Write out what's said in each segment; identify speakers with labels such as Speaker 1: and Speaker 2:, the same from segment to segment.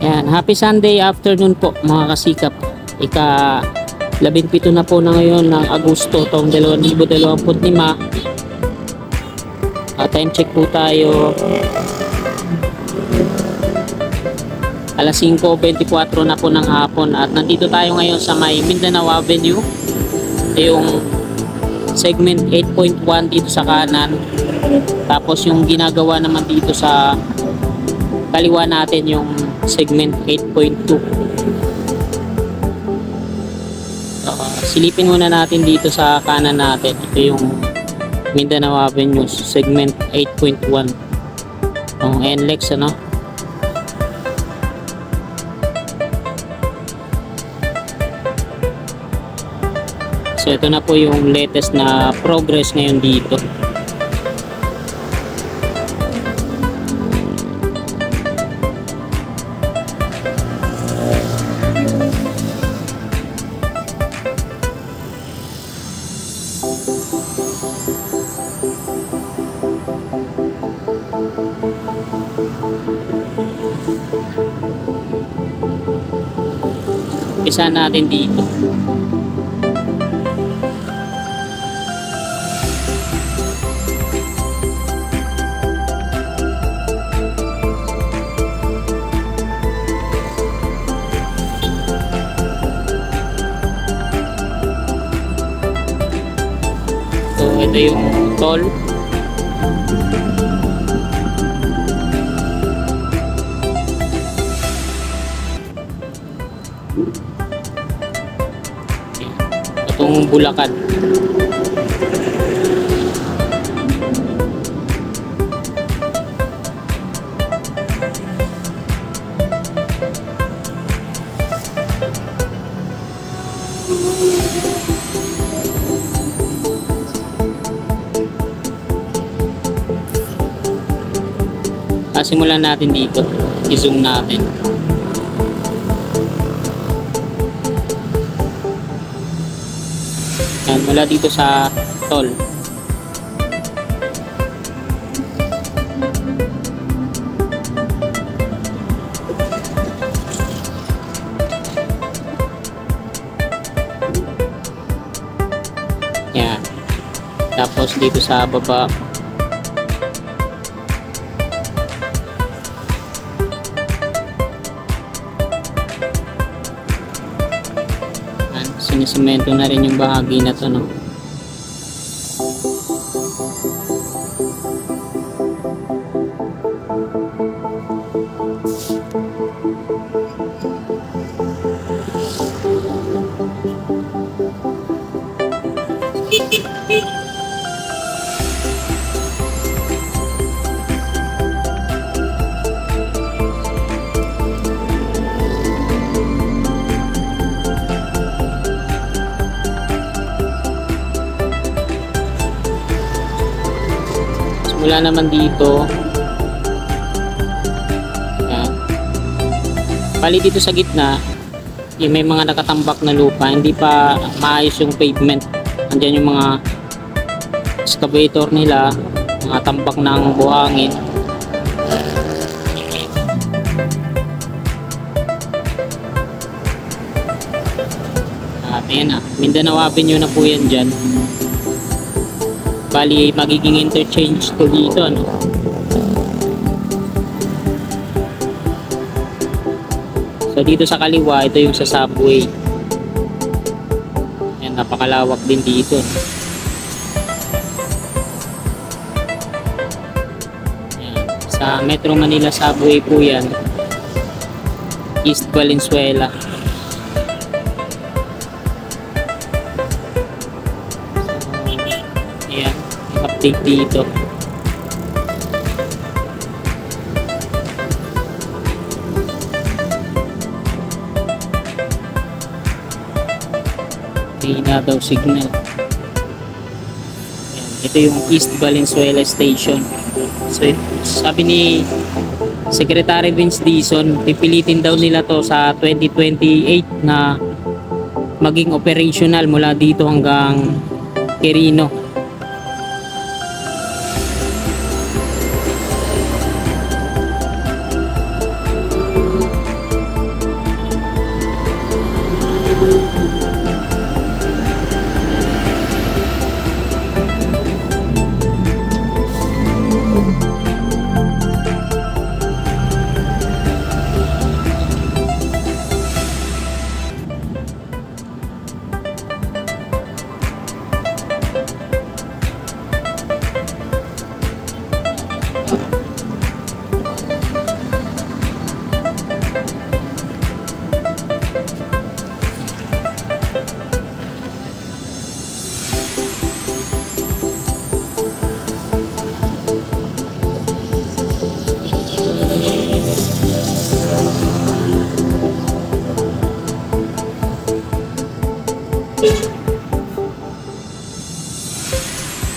Speaker 1: Ayan, happy Sunday afternoon po mga kasikap. Ika-17 na po na ngayon ng Agosto taong 2025. Time check po tayo. Alas 5:24 na po ng hapon at nandito tayo ngayon sa may Mindanao Avenue. Ito yung segment 8.1 dito sa kanan. Tapos yung ginagawa naman dito sa kaliwa natin yung segment 8.2. Silipin muna natin dito sa kanan natin. Ito yung Mindanao Avenue segment 8.1. Ang NLEX ano. So ito na po yung latest na progress ngayon dito. Umpisa natin dito. So ito yung toll. Itong Bulacan. Simulan natin dito. I-zoom natin. Yan, mula dito sa toll. Yan. Tapos dito sa baba. Sinisemento na rin yung bahagi na to, no? Wala naman dito. Yan. Bali dito sa gitna, yung may mga nakatambak na lupa, hindi pa maayos yung pavement. Andiyan yung mga excavator nila, mga tambak ng buhangin. At yan na, Mindanao Avenue na po yan dyan. Bali magiging interchange to dito, ano? So dito sa kaliwa, ito yung sa subway. Yan, napakalawak din dito. Yan. Sa Metro Manila subway po yan, East Valenzuela. Update dito. Hina daw signal. Ayan. Ito yung East Valenzuela Station. So sabi ni Secretary Vince Dizon, pipilitin daw nila to sa 2028 na maging operational mula dito hanggang Quirino.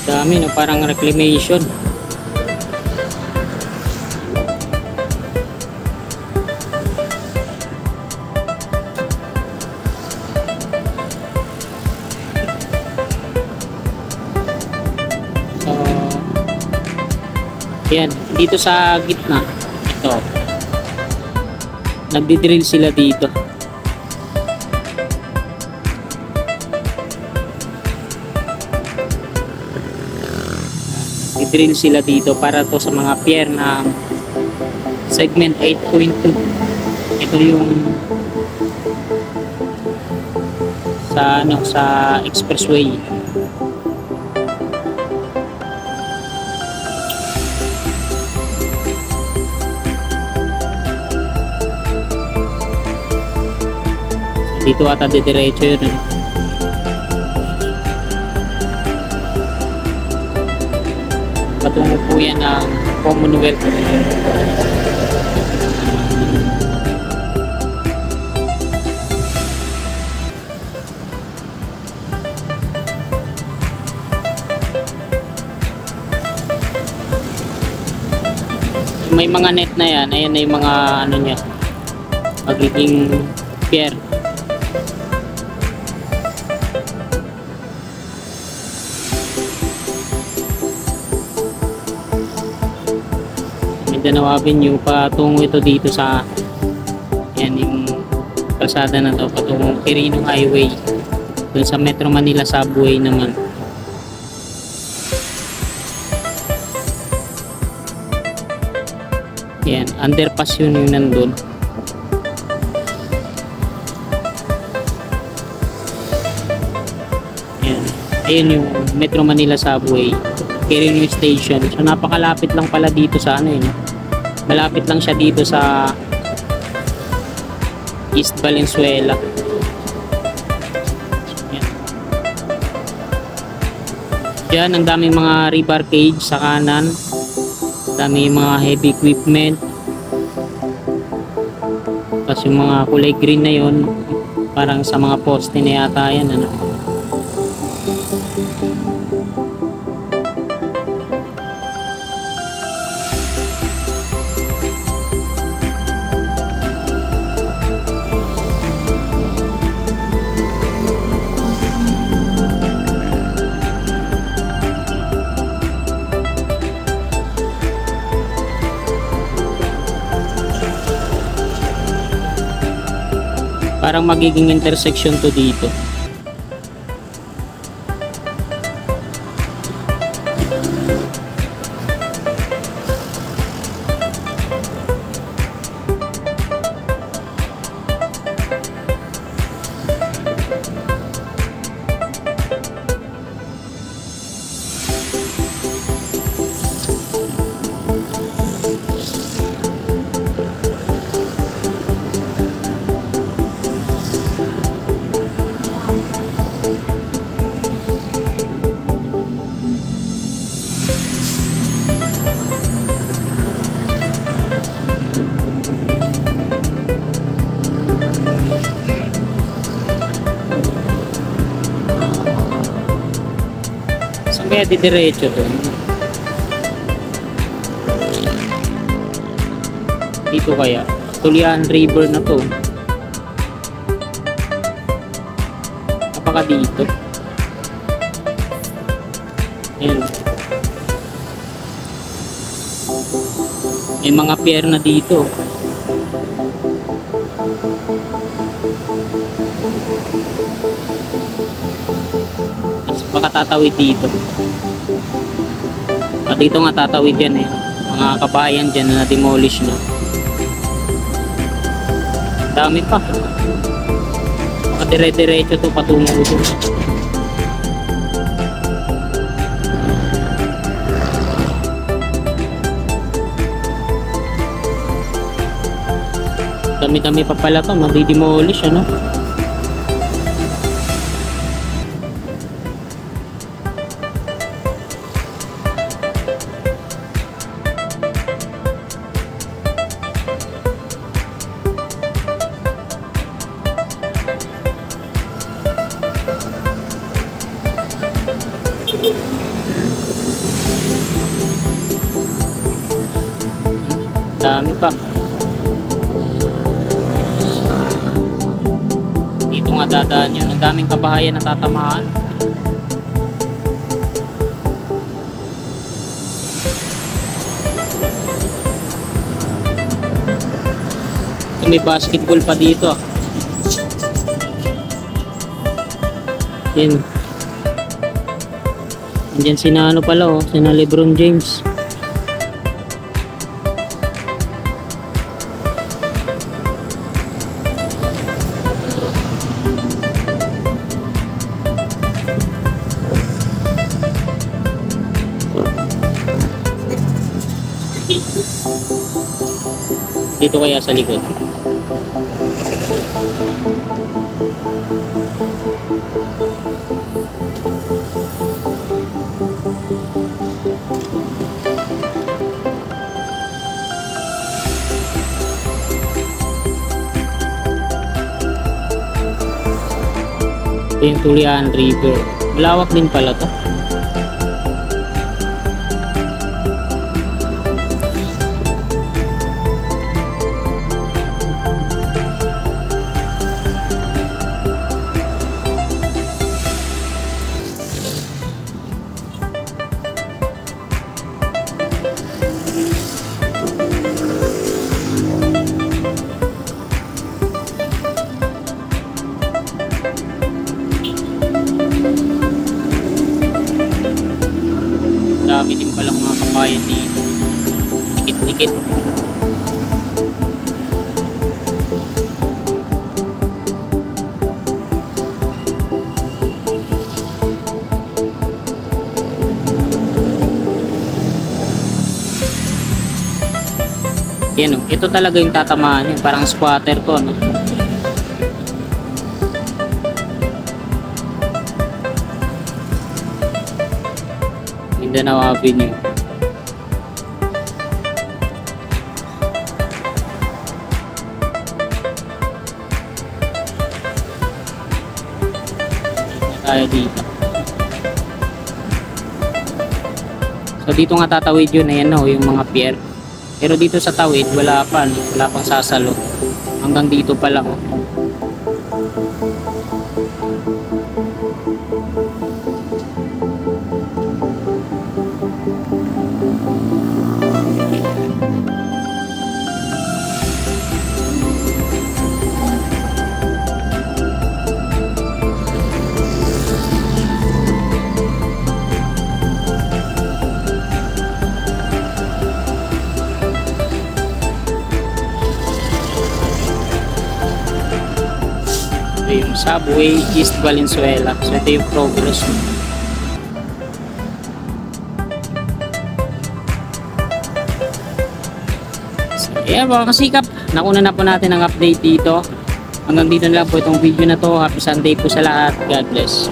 Speaker 1: Dami, no? Parang reclamation. So, yan. Dito sa gitna, ito. Nagdi-drill sila dito. I-drill sila dito para to sa mga pier na segment 8.2. Ito yung sa sa expressway. Dito ata didiretso yun. Patungo po yan ng Commonwealth. May mga net na yan. Ayan na yung mga ano niya, magiging pier. Mindanao Avenue, patungo ito dito sa yan yung kalsada na to, patungo Quirino Highway, dun sa Metro Manila Subway naman. Yan, underpass yun yung nandun. Yan, ayun yung Metro Manila Subway, Quirino Station. So napakalapit lang pala dito sa ano yun. Malapit lang siya dito sa East Valenzuela. Yan. Diyan ang daming mga rebar cage sa kanan. Daming mga heavy equipment. Tapos yung mga kulay green na yon, parang sa mga poste na yata yan, ano. Parang magiging intersection to dito. Kaya didiretso to. Dito kaya Tulian River na to. Kapaka dito. Ayan. May mga pier na dito. Baka tatawid dito. At dito nga tatawid yan eh. Mga kabayan dyan na demolish na. Dami pa. Baka dire-diretso to patungo ito. Dami-dami pa pala to. Madi-demolish ano. pa. Dito nga dadaan yun. Ang daming kabahayan na tatamaan. May basketball pa dito. Yan. Andiyan sina ano pala oh, sina LeBron James. Dito kaya sa likod. Ito yung Tulian River. Malawak din pala to. Dami din palang mga kabayan dito. Dikit-dikit. Yan o. Ito talaga yung tatamaan yun. Parang squatter to, no? Mindanao Avenue. Tayo dito. So dito nga tatawid yun, ayan o, yung mga pier. Pero dito sa tawid, wala pa, no? Wala pang sasalo. Hanggang dito pa lang. Yung subway East Valenzuela. So ito yung progress. So yeah, mga kasikap, nakuna na po natin ang update dito. Hanggang dito na lang po itong video na to. Happy Sunday po sa lahat. God bless.